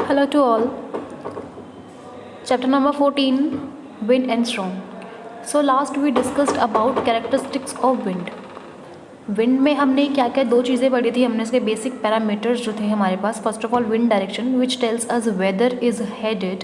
Hello to all. Chapter number 14, Wind and Storm. So last we discussed about characteristics of wind. Wind में हमने क्या क्या दो चीज़ें पढ़ी थी. हमने इसके बेसिक पैरामीटर्स जो थे हमारे पास. First of all wind direction which tells us whether is headed.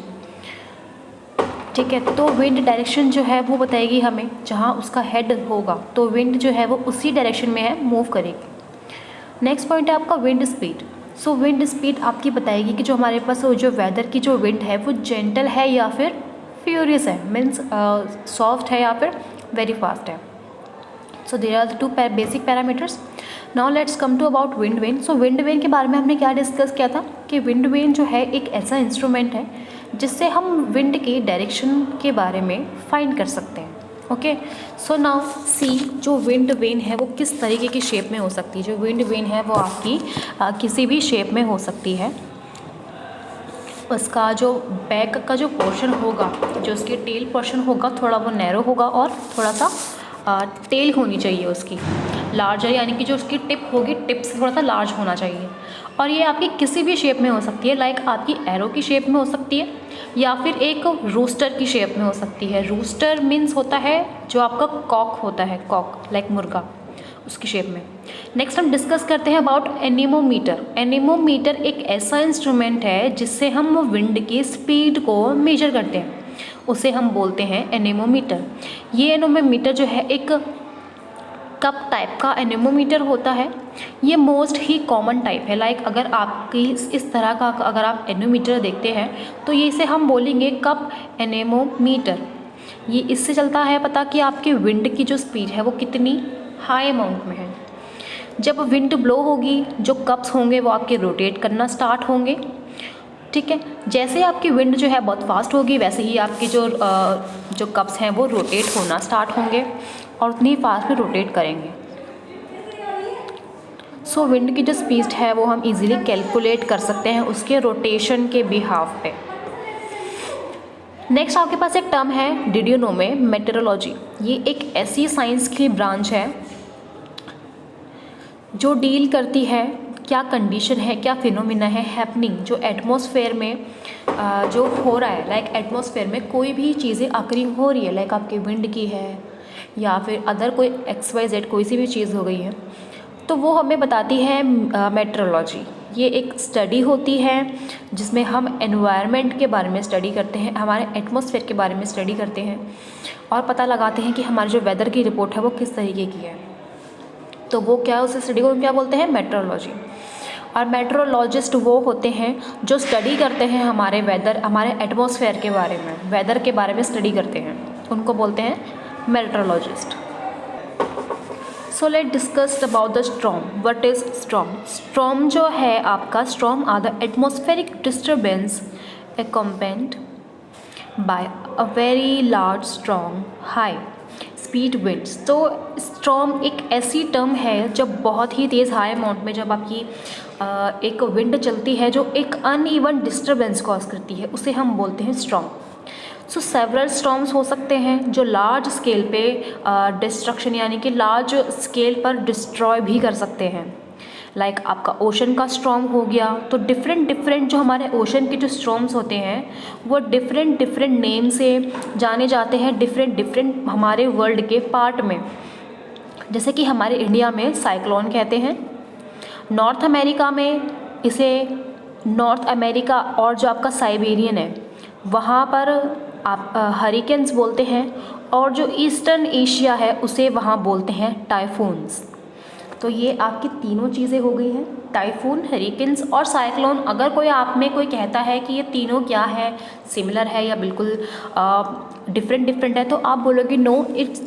ठीक है, तो विंड डायरेक्शन जो है वो बताएगी हमें जहाँ उसका हेड होगा तो विंड जो है वो उसी डायरेक्शन में है, मूव करेगी. नेक्स्ट पॉइंट है आपका विंड स्पीड. सो विंड स्पीड आपकी बताएगी कि जो हमारे पास जो वेदर की जो विंड है वो जेंटल है या फिर फ्यूरियस है, मीन्स सॉफ्ट है या फिर वेरी फास्ट है. So there are the two basic parameters. Now let's come to about wind vane. So wind vane के बारे में हमने क्या डिस्कस किया था कि विंड वेन जो है एक ऐसा इंस्ट्रूमेंट है जिससे हम विंड के डायरेक्शन के बारे में फाइंड कर सकते हैं. ओके, सो नाउ सी जो विंड वेन है वो किस तरीके की शेप में हो सकती है. जो विंड वेन है वो आपकी किसी भी शेप में हो सकती है. उसका जो बैक का जो पोर्शन होगा, जो उसकी टेल पोर्शन होगा, थोड़ा वो नैरो होगा और थोड़ा सा टेल होनी चाहिए उसकी लार्जर, यानी कि जो उसकी टिप होगी टिप से थोड़ा सा लार्ज होना चाहिए. और ये आपकी किसी भी शेप में हो सकती है, लाइक आपकी एरो की शेप में हो सकती है या फिर एक रूस्टर की शेप में हो सकती है. रूस्टर मीन्स होता है जो आपका कॉक होता है, कॉक लाइक मुर्गा, उसकी शेप में. नेक्स्ट हम डिस्कस करते हैं अबाउट एनीमोमीटर. एनीमोमीटर एक ऐसा इंस्ट्रूमेंट है जिससे हम विंड की स्पीड को मेजर करते हैं, उसे हम बोलते हैं एनीमोमीटर. ये एनीमोमीटर जो है एक कप टाइप का एनीमोमीटर होता है. ये मोस्ट ही कॉमन टाइप है. लाइक अगर आपकी इस तरह का अगर आप एनीमोमीटर देखते हैं तो ये इसे हम बोलेंगे कप एनीमोमीटर. ये इससे चलता है पता कि आपके विंड की जो स्पीड है वो कितनी हाई अमाउंट में है. जब विंड ब्लो होगी जो कप्स होंगे वो आपके रोटेट करना स्टार्ट होंगे. ठीक है, जैसे आपकी विंड जो है बहुत फास्ट होगी वैसे ही आपके जो कप्स हैं वो रोटेट होना स्टार्ट होंगे और उतनी ही फास्ट में रोटेट करेंगे. सो विंड की जो स्पीड है वो हम इजीली कैलकुलेट कर सकते हैं उसके रोटेशन के बिहाफ पे. नेक्स्ट आपके पास एक टर्म है, डिड यू नो में मेटेरोलॉजी. ये एक ऐसी साइंस की ब्रांच है जो डील करती है क्या कंडीशन है, क्या फिनोमिना है हैपनिंग जो एटमॉस्फेयर में जो हो रहा है. लाइक एटमॉस्फेयर में कोई भी चीज़ें अकरिंग हो रही है, लाइक आपके विंड की है या फिर अदर कोई XYZ कोई सी भी चीज़ हो गई है तो वो हमें बताती है मेट्रोलॉजी. ये एक स्टडी होती है जिसमें हम एनवायरनमेंट के बारे में स्टडी करते हैं, हमारे एटमॉस्फेयर के बारे में स्टडी करते हैं और पता लगाते हैं कि हमारी जो वेदर की रिपोर्ट है वो किस तरीके की है. तो वो क्या है, उस स्टडी को क्या बोलते हैं, मेट्रोलॉजी. और मेट्रोलॉजिस्ट वो होते हैं जो स्टडी करते हैं हमारे वेदर, हमारे एटमॉस्फेयर के बारे में, वेदर के बारे में स्टडी करते हैं, उनको बोलते हैं metrologist. So let discuss about the storm. What is storm. Storm जो है आपका, storm are the atmospheric disturbance accompanied by a very large strong high speed winds. तो स्टॉर्म एक ऐसी टर्म है जब बहुत ही तेज़ हाई अमाउंट में जब आपकी एक विंड चलती है जो एक अनइवन डिस्टर्बेंस कॉज करती है, उसे हम बोलते हैं स्टॉर्म. सो सेवरल स्टॉर्म्स हो सकते हैं जो लार्ज स्केल पे डिस्ट्रक्शन यानी कि लार्ज स्केल पर डिस्ट्रॉय भी कर सकते हैं. लाइक आपका ओशन का स्टॉर्म हो गया. तो डिफरेंट जो हमारे ओशन के जो स्टॉर्म्स होते हैं वो डिफरेंट नेम से जाने जाते हैं डिफरेंट हमारे वर्ल्ड के पार्ट में. जैसे कि हमारे इंडिया में साइक्लोन कहते हैं, नॉर्थ अमेरिका में इसे नॉर्थ अमेरिका और जो आपका साइबेरियन है वहाँ पर आप हरिकेन्स बोलते हैं, और जो ईस्टर्न एशिया है उसे वहाँ बोलते हैं टाइफून्स. तो ये आपकी तीनों चीज़ें हो गई हैं, टाइफून, हरिकेन्स और साइक्लोन. अगर कोई आप में कोई कहता है कि ये तीनों क्या है, सिमिलर है या बिल्कुल डिफरेंट है, तो आप बोलोगे no, it's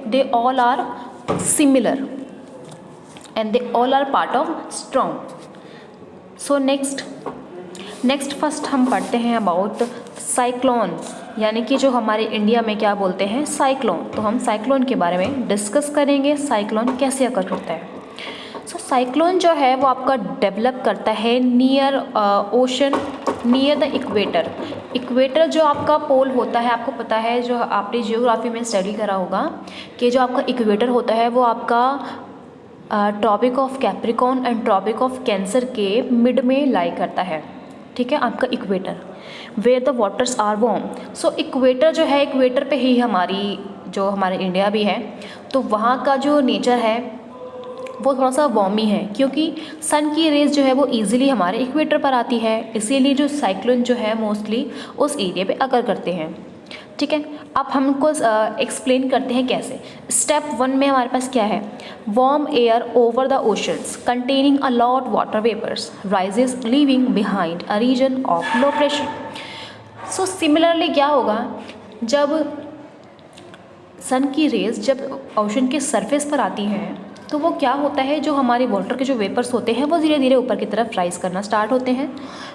they all are similar and they all are part of storm. So next first हम पढ़ते हैं अबाउट साइक्लोन, यानी कि जो हमारे इंडिया में क्या बोलते हैं, साइक्लोन. तो हम साइक्लोन के बारे में डिस्कस करेंगे, साइक्लोन कैसे अकर होता है. सो साइक्लोन जो है वो आपका डेवलप करता है near ocean, near the equator. Equator जो आपका पोल होता है, आपको पता है जो आपने जियोग्राफी में स्टडी करा होगा कि जो आपका इक्वेटर होता है वो आपका Tropic of Capricorn and Tropic of Cancer के मिड में लाई करता है, ठीक है, आपका equator, where the waters are warm. So equator जो है, इक्वेटर पे ही हमारे इंडिया भी है, तो वहाँ का जो नेचर है वो थोड़ा सा वार्म ही है, क्योंकि सन की रेज जो है वो इजीली हमारे इक्वेटर पर आती है, इसीलिए जो साइक्लोन जो है मोस्टली उस एरिया पे अकर करते हैं, ठीक है। अब हमको एक्सप्लेन करते हैं कैसे। स्टेप 1 में हमारे पास क्या है, warm air over the oceans containing a lot water vapours rises leaving behind a region of low pressure. So similarly क्या होगा, जब सन की रेज जब ओशन के सरफेस पर आती हैं तो वो क्या होता है, जो हमारे वाटर के जो वेपर्स होते हैं वो धीरे धीरे ऊपर की तरफ राइज़ करना स्टार्ट होते हैं।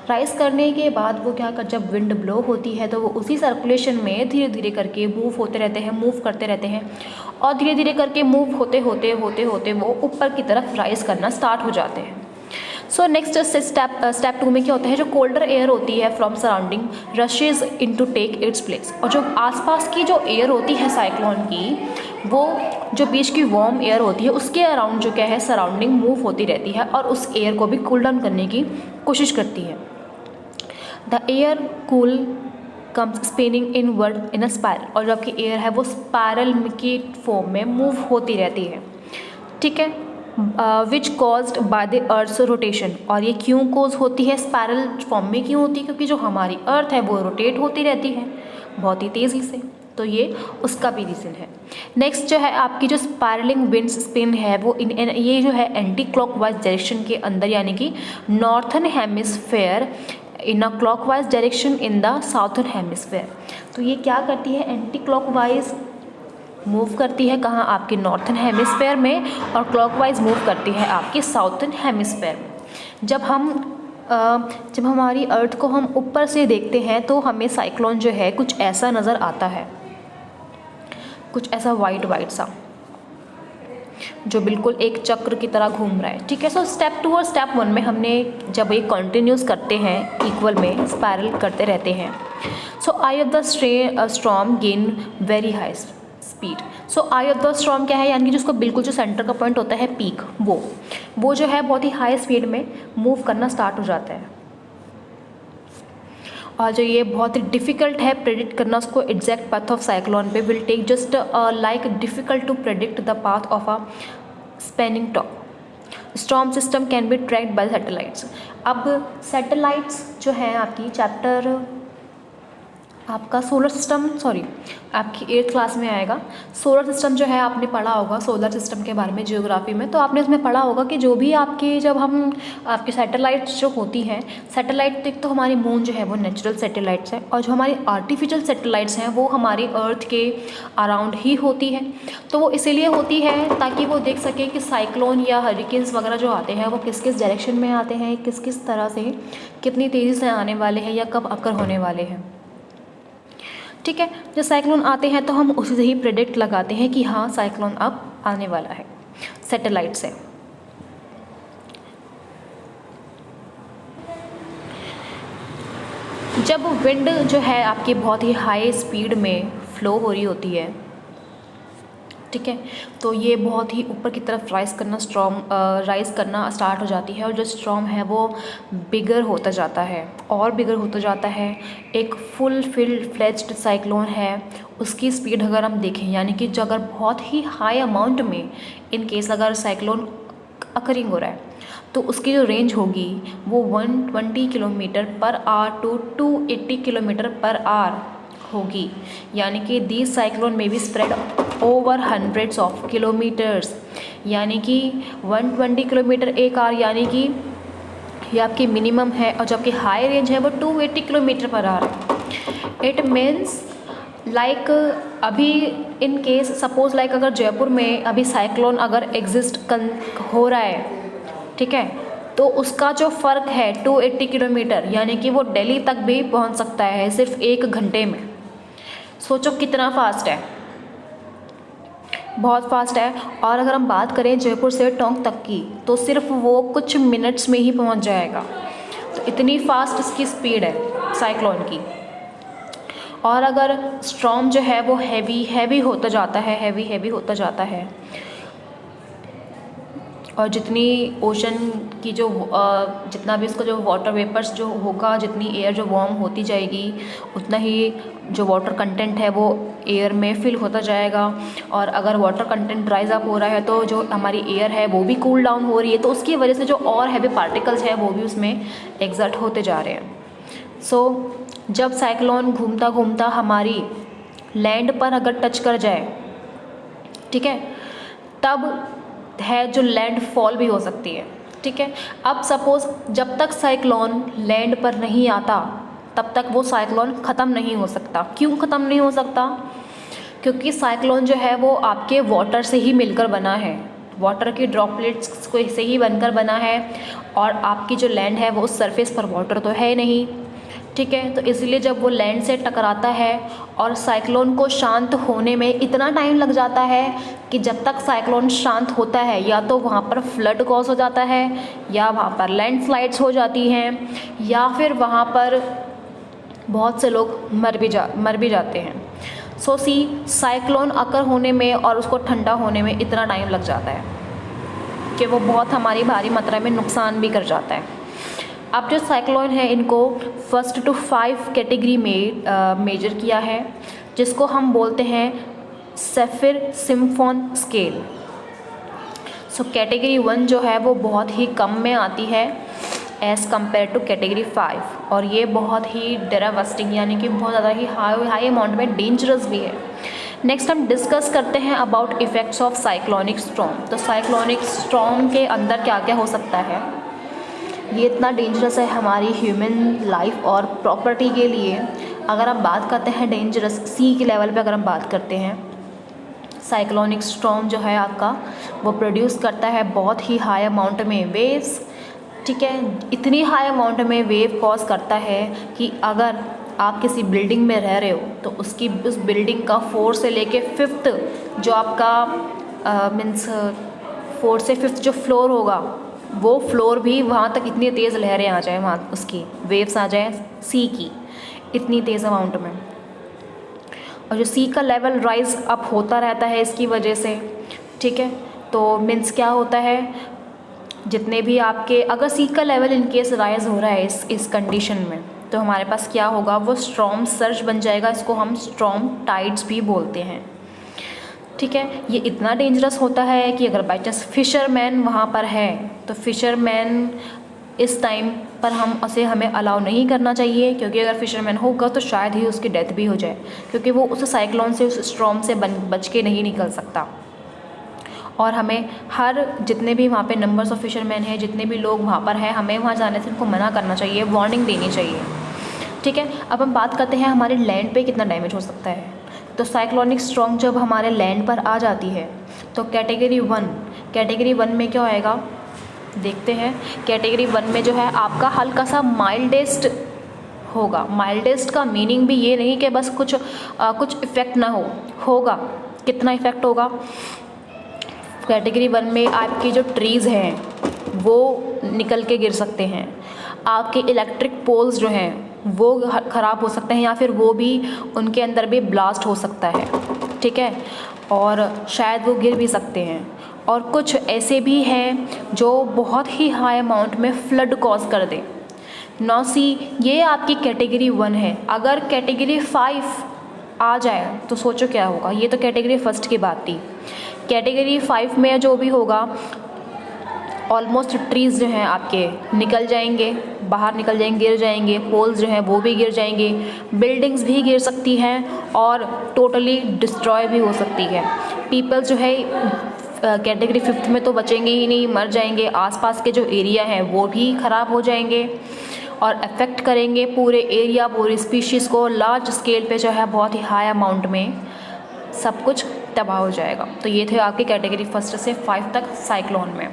राइज़ करने के बाद वो क्या कर, जब विंड ब्लो होती है तो वो उसी सर्कुलेशन में धीरे धीरे करके मूव होते रहते हैं, मूव करते रहते हैं, और धीरे धीरे करके मूव होते होते होते होते वो ऊपर की तरफ राइज़ करना स्टार्ट हो जाते हैं। सो नेक्स्ट स्टेप 2 में क्या होता है, जो कोल्डर एयर होती है from surrounding rushes in to take its place, और जो आसपास की जो एयर होती है साइक्लोन की, वो जो बीच की वार्म एयर होती है उसके अराउंड जो क्या है सराउंडिंग मूव होती रहती है और उस एयर को भी कूल डाउन करने की कोशिश करती है। The air cool comes spinning inward in a spiral, और जो आपकी एयर है वो स्पाइरल की फॉर्म में मूव होती रहती है, ठीक है, which caused by the earth's rotation. और ये क्यों कॉज होती है, स्पाइरल फॉर्म में क्यों होती है, क्योंकि जो हमारी अर्थ है वो रोटेट होती रहती है बहुत ही तेज़ी से, तो ये उसका भी रीज़न है। नेक्स्ट जो है आपकी जो स्पायरलिंग विंड स्पिन है वो ये जो है एंटी क्लॉकवाइज डायरेक्शन के अंदर, यानी कि northern hemisphere in a clockwise direction in the southern hemisphere. तो ये क्या करती है, एंटी क्लॉकवाइज मूव करती है कहाँ, आपके नॉर्थन हेमिस्फेयर में, और क्लॉकवाइज मूव करती है आपके साउथर्न हेमिस्फेयर में। जब हमारी अर्थ को हम ऊपर से देखते हैं तो हमें साइक्लोन जो है कुछ ऐसा नज़र आता है, कुछ ऐसा वाइट सा, जो बिल्कुल एक चक्र की तरह घूम रहा है, ठीक है। सो स्टेप 2 और स्टेप 1 में हमने जब ये कंटिन्यूस करते हैं इक्वल में स्पायरल करते रहते हैं, so eye of the storm gain very high speed. So eye of the storm क्या है, यानी कि जिसको बिल्कुल जो सेंटर का पॉइंट होता है पीक, वो जो है बहुत ही हाई स्पीड में मूव करना स्टार्ट हो जाता है, और जो ये बहुत ही डिफ़िकल्ट है प्रेडिक्ट करना उसको एग्जैक्ट पाथ ऑफ साइक्लोन पे, will take just like difficult to predict the path of a spinning top. Storm system can be tracked by satellites. अब सैटेलाइट्स जो हैं आपकी चैप्टर आपका सोलर सिस्टम, आपकी 8th क्लास में आएगा। सोलर सिस्टम जो है आपने पढ़ा होगा, सोलर सिस्टम के बारे में जियोग्राफी में, तो आपने उसमें पढ़ा होगा कि जो भी आपकी सैटेलाइट्स जो होती हैं, सैटेलाइट एक तो हमारी मून जो है वो नेचुरल सैटेलाइट्स है, और जो हमारी आर्टिफिशियल सैटेलाइट्स हैं वो हमारी अर्थ के अराउंड ही होती है। तो वो इसीलिए होती है ताकि वो देख सके कि साइक्लोन या हरिकेन्स वगैरह जो आते हैं वो किस किस डायरेक्शन में आते हैं, किस किस तरह से, कितनी तेज़ी से आने वाले हैं या कब अकर होने वाले हैं, ठीक है। जब साइक्लोन आते हैं तो हम उसी से ही प्रेडिक्ट लगाते हैं कि हाँ साइक्लोन अब आने वाला है सैटेलाइट से। जब विंड जो है आपकी बहुत ही हाई स्पीड में फ्लो हो रही होती है, ठीक है, तो ये बहुत ही ऊपर की तरफ राइज़ करना स्टार्ट हो जाती है, और जो स्टॉर्म है वो बिगर होता जाता है और बिगर होता जाता है। एक फुल फ्लेज्ड साइक्लोन है, उसकी स्पीड अगर हम देखें, यानी कि जो अगर बहुत ही हाई अमाउंट में इन केस अगर साइक्लोन अकरिंग हो रहा है तो उसकी जो रेंज होगी वो 120 kilometre per hour to 280 kilometre per hour होगी, यानी कि दिस साइक्लोन में भी spread over hundreds of kilometres, यानी कि 120 किलोमीटर एक आवर, यानी कि ये आपकी मिनिमम है, और जो आपकी हाई रेंज है वो 280 kilometre per our. It means like अभी इन केस सपोज लाइक अगर जयपुर में अभी साइक्लोन अगर एग्जिस्ट हो रहा है, ठीक है, तो उसका जो फ़र्क है 280 किलोमीटर, यानी कि वो दिल्ली तक भी पहुंच सकता है सिर्फ 1 घंटे में। सोचो कितना फास्ट है, बहुत फास्ट है। और अगर हम बात करें जयपुर से टोंक तक की, तो सिर्फ वो कुछ मिनट्स में ही पहुंच जाएगा। तो इतनी फास्ट इसकी स्पीड है साइक्लोन की। और अगर स्टॉर्म जो है वो हैवी होता जाता है, हैवी होता जाता है, और जितनी ओशन की जो जितना भी उसका जो वाटर वेपर्स जो होगा, जितनी एयर जो वार्म होती जाएगी, उतना ही जो वाटर कंटेंट है वो एयर में फिल होता जाएगा। और अगर वाटर कंटेंट राइज अप हो रहा है तो जो हमारी एयर है वो भी कूल डाउन हो रही है, तो उसकी वजह से जो और हैवी पार्टिकल्स हैं वो भी उसमें एग्जर्ट होते जा रहे हैं। जब साइक्लोन घूमता घूमता हमारी लैंड पर अगर टच कर जाए, ठीक है, तब है जो लैंड फॉल भी हो सकती है, ठीक है। अब सपोज़ जब तक साइक्लोन लैंड पर नहीं आता तब तक वो साइक्लोन ख़त्म नहीं हो सकता। क्यों ख़त्म नहीं हो सकता? क्योंकि साइक्लोन जो है वो आपके वाटर से ही मिलकर बना है, वाटर की ड्रॉपलेट्स को से ही बनकर बना है, और आपकी जो लैंड है वो उस सरफेस पर वाटर तो है नहीं, ठीक है। तो इसलिए जब वो लैंड से टकराता है और साइक्लोन को शांत होने में इतना टाइम लग जाता है कि जब तक साइक्लोन शांत होता है या तो वहाँ पर फ्लड कॉज हो जाता है, या वहाँ पर लैंडस्लाइड्स हो जाती हैं, या फिर वहाँ पर बहुत से लोग मर भी जाते हैं। साइक्लोन अकर होने में और उसको ठंडा होने में इतना टाइम लग जाता है कि वो बहुत हमारी भारी मात्रा में नुकसान भी कर जाता है। अब जो साइक्लोन है इनको 1 to 5 कैटेगरी में मेजर किया है, जिसको हम बोलते हैं सैफिर-सिम्पसन स्केल। कैटेगरी 1 जो है वो बहुत ही कम में आती है एज़ कम्पेयर टू कैटेगरी 5, और ये बहुत ही डेरावेस्टिंग यानी कि बहुत ज़्यादा ही हाई अमाउंट में डेंजरस भी है। नेक्स्ट हम डिस्कस करते हैं about effects of cyclonic storm. तो साइक्लोनिक स्टॉर्म के अंदर क्या क्या हो सकता है, ये इतना डेंजरस है हमारी ह्यूमन लाइफ और प्रॉपर्टी के लिए। अगर हम बात करते हैं डेंजरस सी के लेवल पे, अगर हम बात करते हैं, साइक्लोनिक स्टॉर्म जो है आपका वो प्रोड्यूस करता है बहुत ही हाई अमाउंट में वेव्स, ठीक है। इतनी हाई अमाउंट में वेव कॉज करता है कि अगर आप किसी बिल्डिंग में रह रहे हो तो उस बिल्डिंग का 4 से लेके 5th जो आपका मीन्स 4 से 5th जो फ्लोर होगा वो फ्लोर भी वहाँ तक इतनी तेज़ लहरें आ जाए, वहाँ उसकी वेव्स आ जाए सी की इतनी तेज़ अमाउंट में। और जो सी का लेवल राइज अप होता रहता है इसकी वजह से, ठीक है। तो मीन्स क्या होता है, जितने भी आपके अगर सी का लेवल इन केस राइज हो रहा है इस कंडीशन में, तो हमारे पास क्या होगा, वो स्ट्रॉम सर्ज बन जाएगा। इसको हम स्ट्रॉम टाइड्स भी बोलते हैं, ठीक है। ये इतना डेंजरस होता है कि अगर बाई चांस फिशरमैन वहाँ पर है तो फिशरमैन इस टाइम पर हमें अलाउ नहीं करना चाहिए, क्योंकि अगर फिशरमैन होगा तो शायद ही उसकी डेथ भी हो जाए, क्योंकि वो उस साइक्लोन से, उस स्ट्रॉम से बच के नहीं निकल सकता। और हमें हर जितने भी वहाँ पे नंबर्स ऑफ फिशरमैन हैं, जितने भी लोग वहाँ पर हैं, हमें वहाँ जाने से उनको मना करना चाहिए, वार्निंग देनी चाहिए, ठीक है। अब हम बात करते हैं हमारे लैंड पे कितना डैमेज हो सकता है। तो साइक्लोनिक स्टॉर्म जब हमारे लैंड पर आ जाती है तो कैटेगरी 1 में क्या होएगा देखते हैं। कैटेगरी 1 में जो है आपका हल्का सा माइल्डेस्ट होगा। माइल्डेस्ट का मीनिंग भी ये नहीं कि बस कुछ इफ़ेक्ट ना होगा। कितना इफ़ेक्ट होगा, कैटेगरी 1 में आपकी जो ट्रीज़ हैं वो निकल के गिर सकते हैं, आपके इलेक्ट्रिक पोल्स जो हैं वो ख़राब हो सकते हैं, या फिर वो भी उनके अंदर भी ब्लास्ट हो सकता है, ठीक है, और शायद वो गिर भी सकते हैं। और कुछ ऐसे भी हैं जो बहुत ही हाई अमाउंट में फ्लड कॉज कर दें। ये आपकी कैटेगरी 1 है। अगर कैटेगरी 5 आ जाए तो सोचो क्या होगा। ये तो कैटेगरी 1 की बात थी। कैटेगरी 5 में जो भी होगा, ऑलमोस्ट ट्रीज़ जो हैं आपके बाहर निकल जाएंगे, गिर जाएंगे, पोल्स जो हैं वो भी गिर जाएंगे, बिल्डिंग्स भी गिर सकती हैं और टोटली डिस्ट्रॉय भी हो सकती है। पीपल जो है कैटेगरी 5 में तो बचेंगे ही नहीं, मर जाएंगे। आसपास के जो एरिया हैं वो भी ख़राब हो जाएंगे और अफेक्ट करेंगे पूरे एरिया, पूरी स्पीशीज़ को। लार्ज स्केल पे जो है बहुत ही हाई अमाउंट में सब कुछ तबाह हो जाएगा। तो ये थे आपके कैटेगरी 1 से 5 तक साइक्लोन में।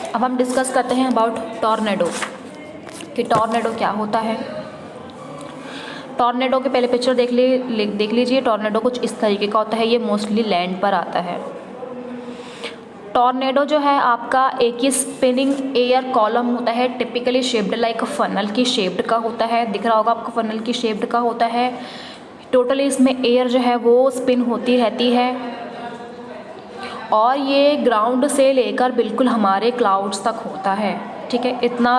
अब हम डिस्कस करते हैं अबाउट टॉर्नेडो कि टॉर्नेडो क्या होता है। टॉर्नेडो के पहले पिक्चर देख लीजिए। टॉर्नेडो कुछ इस तरीके का होता है, ये मोस्टली लैंड पर आता है। टॉर्नेडो जो है आपका एक ही स्पिनिंग एयर कॉलम होता है, टिपिकली शेप्ड लाइक फनल की शेप्ड का होता है। दिख रहा होगा आपको, फनल की शेप्ड का होता है। टोटली इसमें एयर जो है वो स्पिन होती रहती है और ये ग्राउंड से लेकर बिल्कुल हमारे क्लाउड्स तक होता है, ठीक है। इतना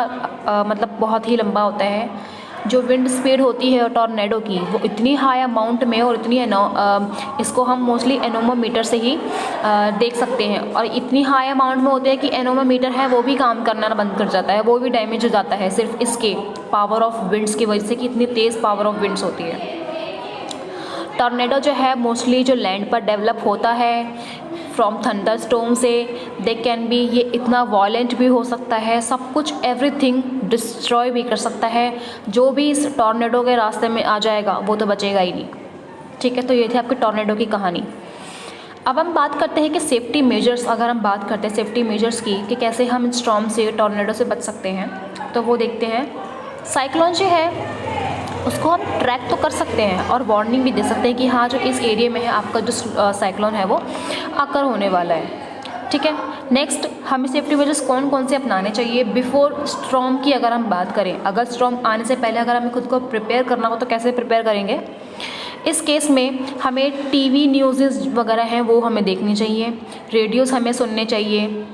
मतलब बहुत ही लंबा होता है। जो विंड स्पीड होती है टॉर्नेडो की वो इतनी हाई अमाउंट में और इतनी इसको हम मोस्टली एनोमोमीटर से ही देख सकते हैं, और इतनी हाई अमाउंट में होते हैं कि एनोमोमीटर है वो भी काम करना बंद कर जाता है, वो भी डैमेज हो जाता है सिर्फ इसके पावर ऑफ विंड्स की वजह से कि इतनी तेज़ पावर ऑफ विंड्स होती है। टॉर्नेडो जो है मोस्टली जो लैंड पर डेवलप होता है फ्रॉम थंडर स्टॉर्म से, दे कैन बी, ये इतना वॉलेंट भी हो सकता है, सब कुछ एवरीथिंग डिस्ट्रॉय भी कर सकता है। जो भी इस टॉर्नेडो के रास्ते में आ जाएगा वो तो बचेगा ही नहीं, ठीक है। तो ये थी आपकी टॉर्नेडो की कहानी। अब हम बात करते हैं कि सेफ्टी मेजर्स, अगर हम बात करते हैं सेफ्टी मेजर्स की कि कैसे हम स्टॉर्म से टॉर्नेडो से बच सकते हैं, तो वो देखते हैं। साइक्लोन जो है उसको हम ट्रैक तो कर सकते हैं और वार्निंग भी दे सकते हैं कि हाँ जो इस एरिया में है आपका जो साइक्लोन है वो अकर होने वाला है, ठीक है। नेक्स्ट हमें सेफ्टी मेजर्स कौन कौन से अपनाने चाहिए बिफोर स्टॉर्म की अगर हम बात करें। अगर स्टॉर्म आने से पहले अगर हमें खुद को प्रिपेयर करना हो तो कैसे प्रिपेयर करेंगे। इस केस में हमें टीवी न्यूज़ वगैरह हैं वो हमें देखनी चाहिए, रेडियोज़ हमें सुनने चाहिए,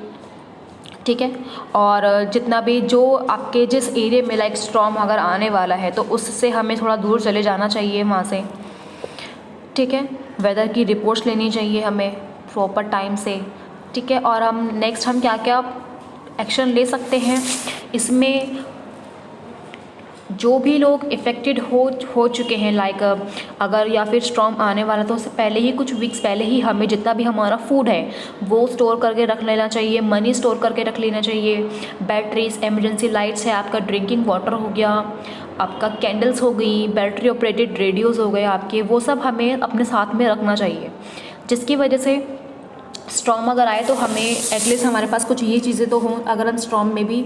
ठीक है। और जितना भी जो आपके जिस एरिया में लाइक स्टॉर्म अगर आने वाला है तो उससे हमें थोड़ा दूर चले जाना चाहिए वहाँ से, ठीक है। वेदर की रिपोर्ट्स लेनी चाहिए हमें प्रॉपर टाइम से, ठीक है। और हम नेक्स्ट हम क्या क्या एक्शन ले सकते हैं इसमें, जो भी लोग इफ़ेक्टेड हो चुके हैं लाइक अगर या फिर स्टॉर्म आने वाला तो उससे पहले ही कुछ वीक्स पहले ही हमें जितना भी हमारा फूड है वो स्टोर करके रख लेना चाहिए, मनी स्टोर करके रख लेना चाहिए, बैटरीज, इमरजेंसी लाइट्स है, आपका ड्रिंकिंग वाटर हो गया, आपका कैंडल्स हो गई, बैटरी ऑपरेटेड रेडियोज़ हो गए आपके, वो सब हमें अपने साथ में रखना चाहिए, जिसकी वजह से स्टॉर्म अगर आए तो हमें एटलीस्ट हमारे पास कुछ ये चीज़ें तो हों। अगर हम स्टॉर्म में भी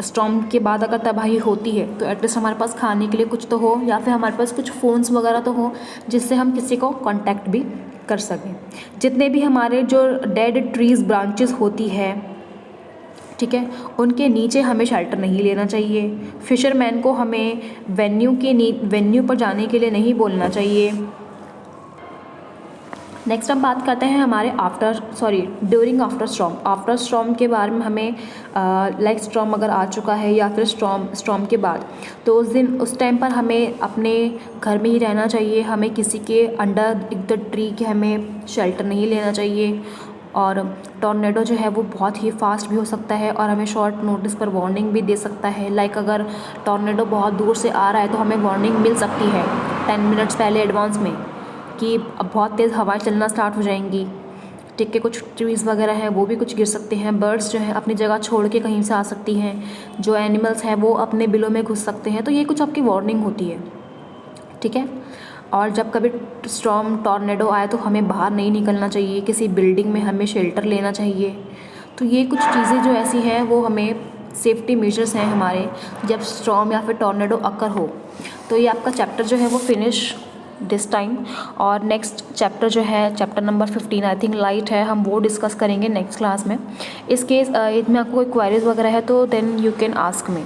स्टॉर्म के बाद अगर तबाही होती है तो एटलीस्ट हमारे पास खाने के लिए कुछ तो हो, या फिर हमारे पास कुछ फ़ोन्स वगैरह तो हो जिससे हम किसी को कांटेक्ट भी कर सकें। जितने भी हमारे जो डेड ट्रीज़ ब्रांचेस होती है, ठीक है, उनके नीचे हमें शेल्टर नहीं लेना चाहिए। फिशरमैन को हमें वेन्यू पर जाने के लिए नहीं बोलना चाहिए। नेक्स्ट हम बात करते हैं हमारे during after storm. After storm के बारे में हमें लाइक स्टॉर्म अगर आ चुका है या फिर स्टॉर्म के बाद तो उस टाइम पर हमें अपने घर में ही रहना चाहिए, हमें किसी के अंडर द ट्री के हमें शेल्टर नहीं लेना चाहिए। और टॉर्नेडो जो है वो बहुत ही फास्ट भी हो सकता है और हमें शॉर्ट नोटिस पर वार्निंग भी दे सकता है। लाइक अगर टॉर्नेडो बहुत दूर से आ रहा है तो हमें वार्निंग मिल सकती है 10 मिनट्स पहले एडवांस में कि अब बहुत तेज़ हवाएं चलना स्टार्ट हो जाएंगी, ठीक है। कुछ ट्रीज़ वगैरह हैं वो भी कुछ गिर सकते हैं, बर्ड्स जो हैं अपनी जगह छोड़ के कहीं से आ सकती हैं, जो एनिमल्स हैं वो अपने बिलों में घुस सकते हैं, तो ये कुछ आपकी वार्निंग होती है, ठीक है। और जब कभी स्टॉर्म टॉर्नेडो आए तो हमें बाहर नहीं निकलना चाहिए, किसी बिल्डिंग में हमें शेल्टर लेना चाहिए। तो ये कुछ चीज़ें जो ऐसी हैं वो हमें सेफ्टी मेजर्स हैं हमारे जब स्टॉर्म या फिर टॉर्नेडो अकर हो। तो ये आपका चैप्टर जो है वो फिनिश दिस टाइम। और नेक्स्ट चैप्टर जो है chapter number 15 I think light है, हम वो डिस्कस करेंगे नेक्स्ट क्लास में। इस केस इसमें आपको कोई क्वेरीज वगैरह है तो then you can ask me.